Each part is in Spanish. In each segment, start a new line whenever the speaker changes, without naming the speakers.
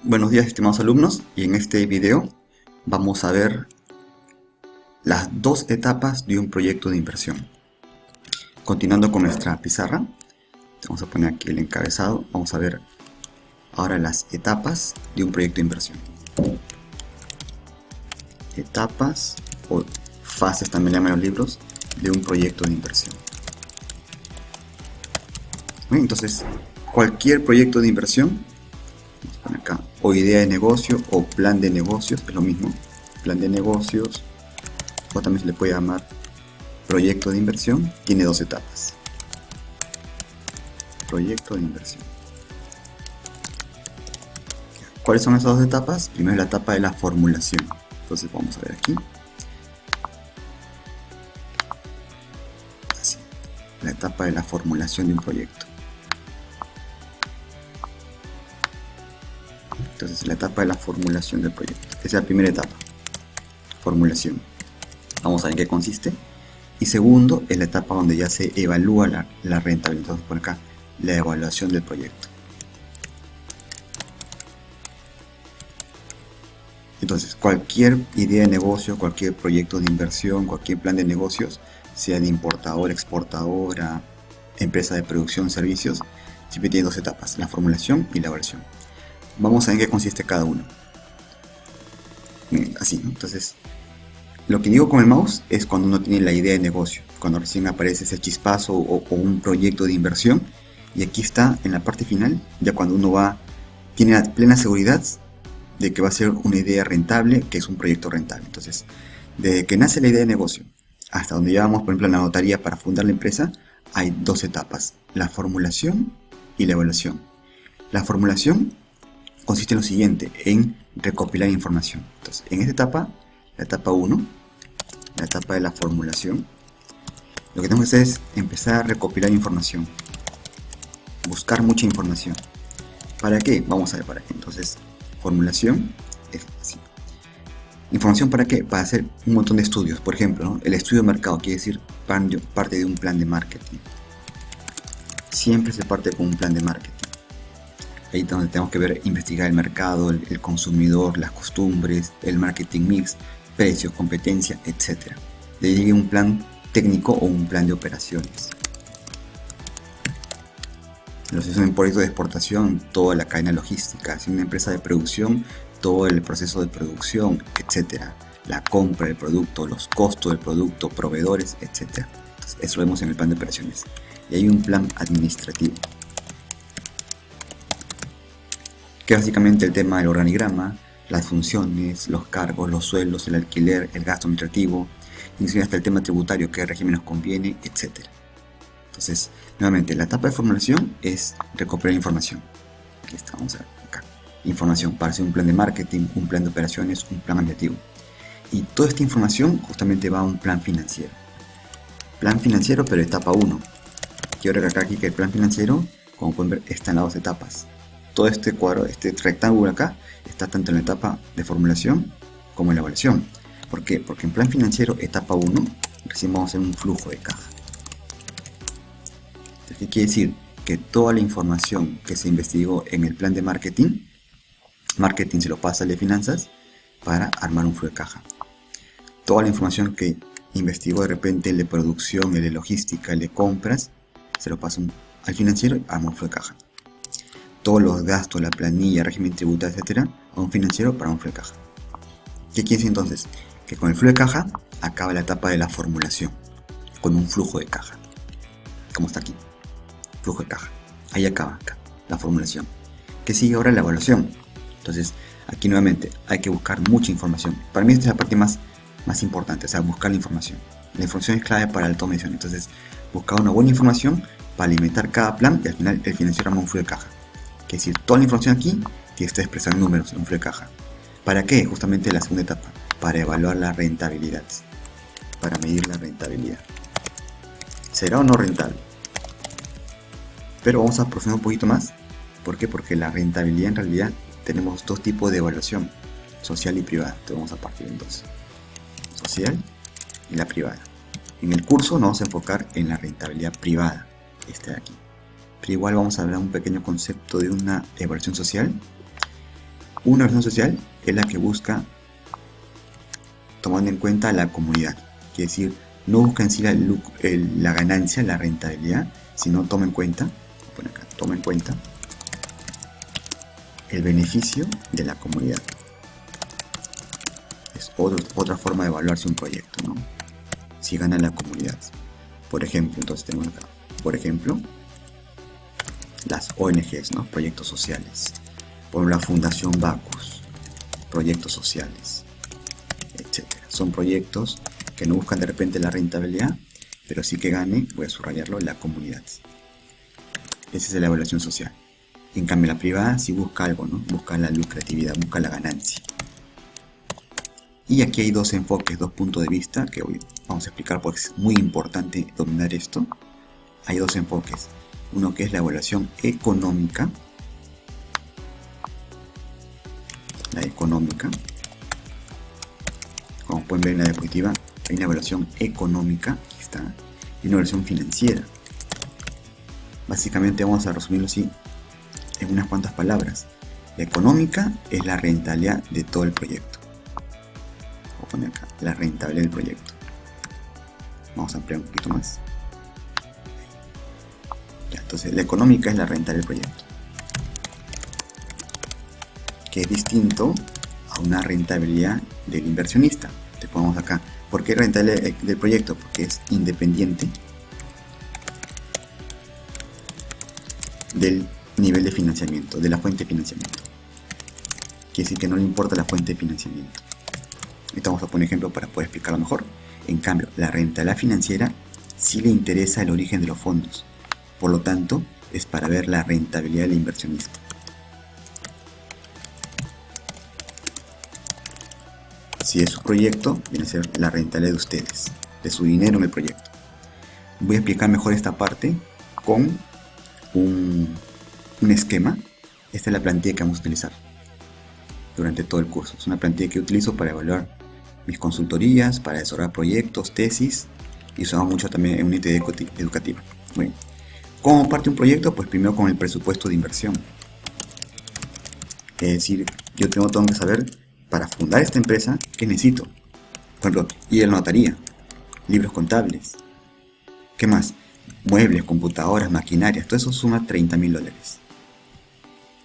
Buenos días, estimados alumnos, y en este video vamos a ver las dos etapas de un proyecto de inversión. Continuando con nuestra pizarra, vamos a poner aquí el encabezado. Vamos a ver ahora las etapas de un proyecto de inversión. Etapas o fases, también llaman los libros, de un proyecto de inversión. Bien, entonces, cualquier proyecto de inversión, vamos a poner acá, o idea de negocio o plan de negocios, es lo mismo, plan de negocios, o también se le puede llamar proyecto de inversión, tiene dos etapas. Proyecto de inversión. ¿Cuáles son esas dos etapas? Primero la etapa de la formulación. Entonces vamos a ver aquí. Así, la etapa de la formulación de un proyecto. Entonces la etapa de la formulación del proyecto. Esa es la primera etapa. Formulación. Vamos a ver en qué consiste. Y segundo, es la etapa donde ya se evalúa la rentabilidad. Entonces por acá, la evaluación del proyecto. Entonces, cualquier idea de negocio, cualquier proyecto de inversión, cualquier plan de negocios, sea de importadora, exportadora, empresa de producción, servicios, siempre tiene dos etapas, la formulación y la evaluación. Vamos a ver en qué consiste cada uno. Así, ¿no? Entonces, lo que digo con el mouse es cuando uno tiene la idea de negocio, cuando recién aparece ese chispazo o un proyecto de inversión, y aquí está en la parte final, ya cuando uno tiene la plena seguridad de que va a ser una idea rentable, que es un proyecto rentable. Entonces, desde que nace la idea de negocio hasta donde llevamos, por ejemplo, a la notaría para fundar la empresa, hay dos etapas, la formulación y la evaluación. La formulación consiste en lo siguiente, en recopilar información. Entonces, en esta etapa, la etapa 1, la etapa de la formulación, lo que tenemos que hacer es empezar a recopilar información, buscar mucha información. ¿Para qué? Vamos a ver para qué. Entonces, formulación es así. ¿Información para qué? Para hacer un montón de estudios. Por ejemplo, ¿no? El estudio de mercado quiere decir parte de un plan de marketing. Siempre se parte con un plan de marketing. Ahí es donde tenemos que ver, investigar el mercado, el consumidor, las costumbres, el marketing mix, precios, competencia, etc. De ahí llegue un plan técnico o un plan de operaciones. Los si es un proyecto de exportación, toda la cadena logística. Si es una empresa de producción, todo el proceso de producción, etc. La compra del producto, los costos del producto, proveedores, etc. Entonces, eso lo vemos en el plan de operaciones. Y hay un plan administrativo, que es básicamente el tema del organigrama, las funciones, los cargos, los sueldos, el alquiler, el gasto administrativo, inclusive hasta el tema tributario, qué régimen nos conviene, etc. Entonces, nuevamente, la etapa de formulación es recopilar información. Aquí está, vamos a ver acá. Información para hacer un plan de marketing, un plan de operaciones, un plan administrativo. Y toda esta información justamente va a un plan financiero. Plan financiero, pero etapa 1. Quiero recalcar aquí que el plan financiero, como pueden ver, está en las dos etapas. Todo este cuadro, este rectángulo acá, está tanto en la etapa de formulación como en la evaluación. ¿Por qué? Porque en plan financiero, etapa 1, recién vamos a hacer un flujo de caja. ¿Qué quiere decir? Que toda la información que se investigó en el plan de marketing se lo pasa al de finanzas para armar un flujo de caja. Toda la información que investigó de repente el de producción, el de logística, el de compras, se lo pasa al financiero y arma un flujo de caja. Todos los gastos, la planilla, régimen tributario, etc., a un financiero para un flujo de caja. ¿Qué quiere decir entonces? Que con el flujo de caja acaba la etapa de la formulación, con un flujo de caja, como está aquí, flujo de caja. Ahí acaba acá, la formulación. ¿Qué sigue ahora? La evaluación. Entonces, aquí nuevamente hay que buscar mucha información. Para mí esta es la parte más importante, o sea, buscar la información. La información es clave para la toma de decisiones. Entonces, buscar una buena información para alimentar cada plan y al final el financiero arma un flujo de caja. Que es decir, toda la información aquí que está expresada en números, en un flujo de caja. ¿Para qué? Justamente la segunda etapa, para evaluar la rentabilidad, para medir la rentabilidad. ¿Será o no rentable? Pero vamos a profundizar un poquito más. ¿Por qué? Porque la rentabilidad en realidad tenemos dos tipos de evaluación, social y privada. Entonces vamos a partir en dos, social y la privada. En el curso nos vamos a enfocar en la rentabilidad privada, este de aquí. Pero igual vamos a hablar un pequeño concepto de una evaluación social Una organización social es la que busca tomando en cuenta a la comunidad. Quiere decir, no busca en sí la ganancia, la rentabilidad, sino toma en cuenta, voy a poner acá, toma en cuenta el beneficio de la comunidad. Es otra forma de evaluarse un proyecto, ¿no? Si gana la comunidad. Por ejemplo, entonces tenemos acá, por ejemplo, las ONGs, ¿no? Proyectos sociales. Por la Fundación Bacus, proyectos sociales, etcétera. Son proyectos que no buscan de repente la rentabilidad, pero sí que gane, voy a subrayarlo, la comunidad. Esa es la evaluación social. En cambio, la privada sí busca algo, ¿no? Busca la lucratividad, busca la ganancia. Y aquí hay dos enfoques, dos puntos de vista que hoy vamos a explicar porque es muy importante dominar esto. Hay dos enfoques. Uno que es la evaluación económica. La económica. Como pueden ver en la diapositiva, hay una evaluación económica, aquí está, y una evaluación financiera. Básicamente vamos a resumirlo así en unas cuantas palabras. La económica es la rentabilidad de todo el proyecto. Voy a poner acá, la rentabilidad del proyecto. Vamos a ampliar un poquito más. Ya, entonces, la económica es la rentabilidad del proyecto, que es distinto a una rentabilidad del inversionista. Te ponemos acá. ¿Por qué rentabilidad del proyecto? Porque es independiente del nivel de financiamiento, de la fuente de financiamiento. Quiere decir que no le importa la fuente de financiamiento. Ahorita vamos a poner ejemplo para poder explicarlo mejor. En cambio, la rentabilidad financiera sí le interesa el origen de los fondos. Por lo tanto, es para ver la rentabilidad del inversionista. Si es su proyecto, viene a ser la rentabilidad de ustedes, de su dinero en el proyecto. Voy a explicar mejor esta parte con un esquema. Esta es la plantilla que vamos a utilizar durante todo el curso. Es una plantilla que utilizo para evaluar mis consultorías, para desarrollar proyectos, tesis, y usamos mucho también en una entidad educativa. Bueno, ¿cómo parte un proyecto? Pues primero con el presupuesto de inversión. Es decir, yo tengo que saber, para fundar esta empresa, ¿qué necesito? Por ejemplo, ir a la notaría, libros contables. ¿Qué más? Muebles, computadoras, maquinarias, todo eso suma $30.000.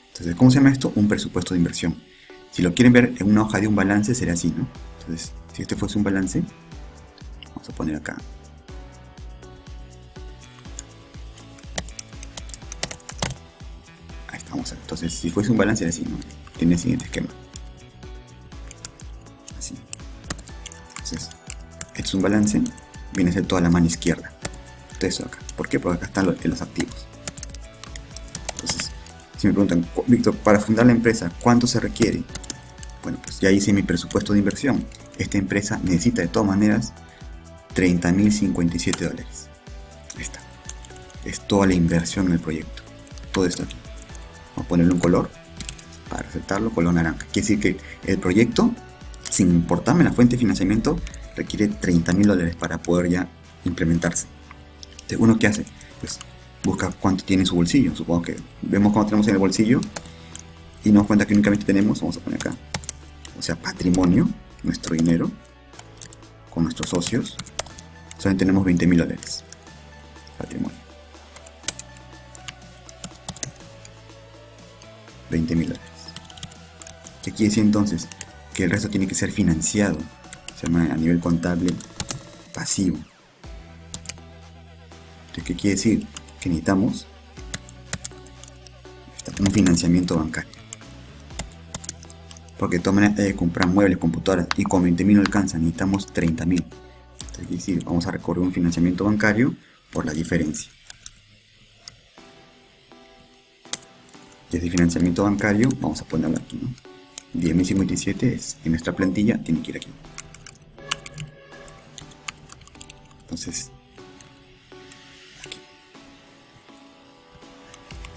Entonces, ¿cómo se llama esto? Un presupuesto de inversión. Si lo quieren ver en una hoja de un balance, sería así, ¿no? Entonces, si este fuese un balance, vamos a poner acá. Ahí estamos. Entonces, si fuese un balance, sería así, ¿no? Tiene el siguiente esquema. Así. Entonces, este es un balance, viene a ser toda la mano izquierda. Eso acá. ¿Por qué? Porque acá están los activos. Entonces, si me preguntan, Víctor, para fundar la empresa, ¿cuánto se requiere? Bueno, pues ya hice mi presupuesto de inversión. Esta empresa necesita de todas maneras $30.057. Ahí está. Es toda la inversión en el proyecto. Todo esto aquí. Vamos a ponerle un color para resaltarlo, color naranja. Quiere decir que el proyecto, sin importarme la fuente de financiamiento, requiere $30.000 para poder ya implementarse. ¿Uno qué hace? Pues busca cuánto tiene en su bolsillo. Supongo que vemos cuánto tenemos en el bolsillo y nos damos cuenta que únicamente tenemos, vamos a poner acá, o sea, patrimonio, nuestro dinero, con nuestros socios, solamente tenemos $20.000. Patrimonio. $20.000. ¿Qué quiere decir entonces? Que el resto tiene que ser financiado. Se llama a nivel contable pasivo. ¿Qué quiere decir? Que necesitamos un financiamiento bancario. Porque de todas maneras hay que comprar muebles, computadoras, y con 20.000 no alcanza, necesitamos 30.000. Entonces, quiere decir, vamos a recorrer un financiamiento bancario por la diferencia. Y ese financiamiento bancario, vamos a ponerlo aquí, ¿no? 10.057 es en nuestra plantilla, tiene que ir aquí. Entonces,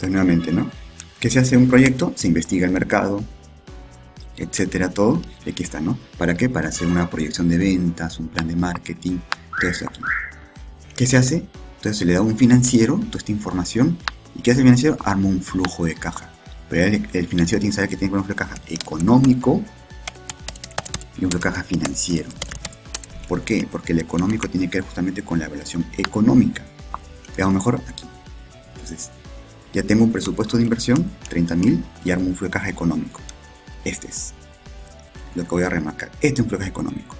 nuevamente, ¿no? ¿Qué se hace en un proyecto? Se investiga el mercado, etcétera, todo. Y aquí está, ¿no? ¿Para qué? Para hacer una proyección de ventas, un plan de marketing, todo eso aquí. ¿Qué se hace? Entonces se le da a un financiero toda esta información. ¿Y qué hace el financiero? Arma un flujo de caja. Pero el financiero tiene que saber que tiene que poner un flujo de caja económico y un flujo de caja financiero. ¿Por qué? Porque el económico tiene que ver justamente con la evaluación económica. Veamos mejor aquí. Entonces, ya tengo un presupuesto de inversión, 30.000, y armo un flujo de caja económico. Este es lo que voy a remarcar. Este es un flujo de caja económico.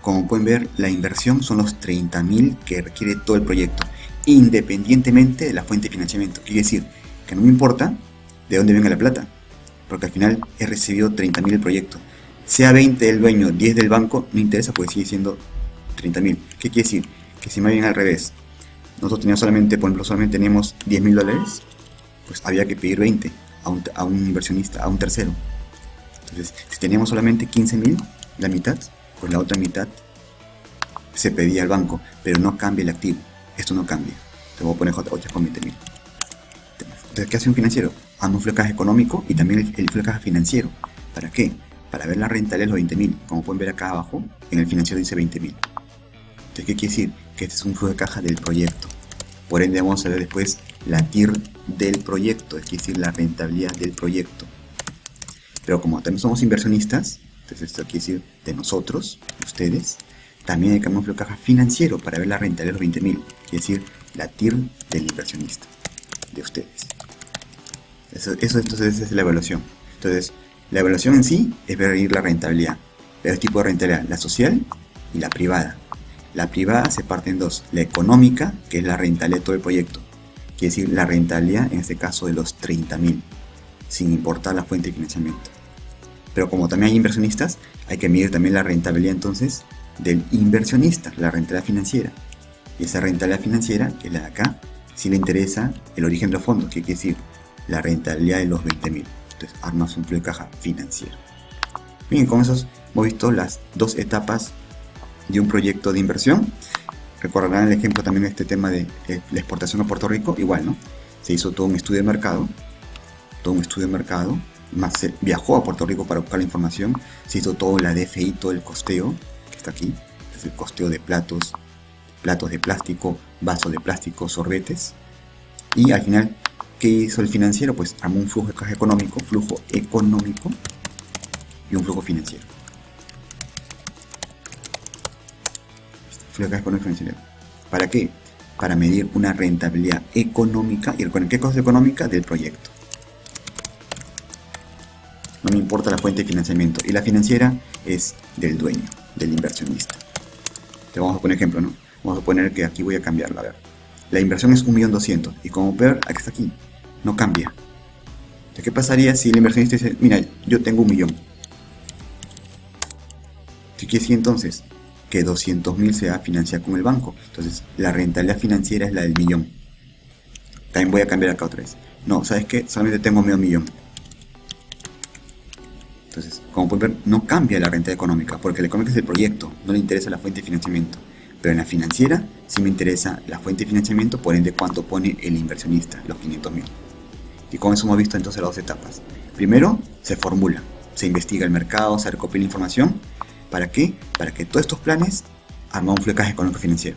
Como pueden ver, la inversión son los 30.000 que requiere todo el proyecto, independientemente de la fuente de financiamiento. Quiere decir que no me importa de dónde venga la plata, porque al final he recibido 30.000 del proyecto. Sea 20 del dueño, 10 del banco, no interesa porque sigue siendo 30.000. ¿Qué quiere decir? Que si me viene al revés, nosotros teníamos solamente, por ejemplo, solamente teníamos $10.000, pues había que pedir 20 a un inversionista, a un tercero. Entonces, si teníamos solamente 15.000, la mitad, pues la otra mitad se pedía al banco, pero no cambia el activo. Esto no cambia. Te voy a poner otras con 20.000. Entonces, ¿qué hace un financiero? Anda un flujo de caja económico y también el flujo de caja financiero. ¿Para qué? Para ver la rentabilidad de los 20.000. Como pueden ver acá abajo, en el financiero dice 20.000. Entonces, ¿qué quiere decir? Que este es un flujo de caja del proyecto. Por ende, vamos a ver después la TIR del proyecto, es decir, la rentabilidad del proyecto. Pero como también somos inversionistas, entonces esto quiere decir de nosotros, ustedes, también hay que armar un flujo de caja financiero para ver la rentabilidad de los 20.000, quiere decir la TIR del inversionista, de ustedes. Eso entonces es la evaluación. Entonces, la evaluación en sí es ver la rentabilidad. Pero tipo de rentabilidad, la social y la privada. La privada se parte en dos, la económica, que es la rentabilidad de todo el proyecto, quiere decir la rentabilidad en este caso de los 30.000, sin importar la fuente de financiamiento. Pero como también hay inversionistas, hay que medir también la rentabilidad entonces del inversionista, la rentabilidad financiera. Y esa rentabilidad financiera, que es la de acá, sí le interesa el origen de los fondos, que quiere decir la rentabilidad de los 20.000. Entonces armas un flujo de caja financiero. Bien, con eso hemos visto las dos etapas de un proyecto de inversión. Recordarán el ejemplo también de este tema de la exportación a Puerto Rico, igual, ¿no? Se hizo todo un estudio de mercado, más se viajó a Puerto Rico para buscar la información, se hizo todo la DFI, todo el costeo, que está aquí, es el costeo de platos de plástico, vasos de plástico, sorbetes, y al final, ¿qué hizo el financiero? Pues armó un flujo de caja económico, y un flujo financiero. Flujo de caja económico financiero. ¿Para qué? Para medir una rentabilidad económica. ¿Y con qué cosa económica? Del proyecto. No me importa la fuente de financiamiento. Y la financiera es del dueño, del inversionista. Te vamos a poner ejemplo, ¿no? Vamos a poner que aquí voy a cambiarla. A ver. La inversión es 1.200.000. Y como ver, aquí está aquí. No cambia. Entonces, ¿qué pasaría si el inversionista dice, mira, yo tengo 1.000.000? ¿Qué quiere decir entonces? Que 200.000 se va a financiar con el banco. Entonces, la rentabilidad financiera es la del 1.000.000. También voy a cambiar acá otra vez. No, ¿sabes qué? Solamente tengo medio millón. Entonces, como pueden ver, no cambia la rentabilidad económica, porque la económica es el proyecto, no le interesa la fuente de financiamiento. Pero en la financiera sí me interesa la fuente de financiamiento, por ende cuánto pone el inversionista, los 500.000. Y con eso hemos visto entonces las dos etapas. Primero, se formula, se investiga el mercado, se recopila información. ¿Para qué? Para que todos estos planes armamos un flujo de caja económico financiero.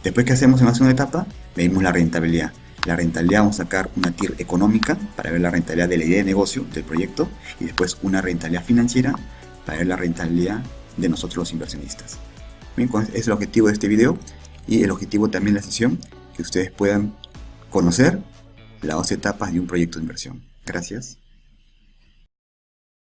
Después, ¿qué hacemos en la segunda etapa? Medimos la rentabilidad. La rentabilidad, vamos a sacar una TIR económica para ver la rentabilidad de la idea de negocio del proyecto, y después una rentabilidad financiera para ver la rentabilidad de nosotros los inversionistas. Bien, ese es el objetivo de este video, y el objetivo también de la sesión, que ustedes puedan conocer las dos etapas de un proyecto de inversión. Gracias.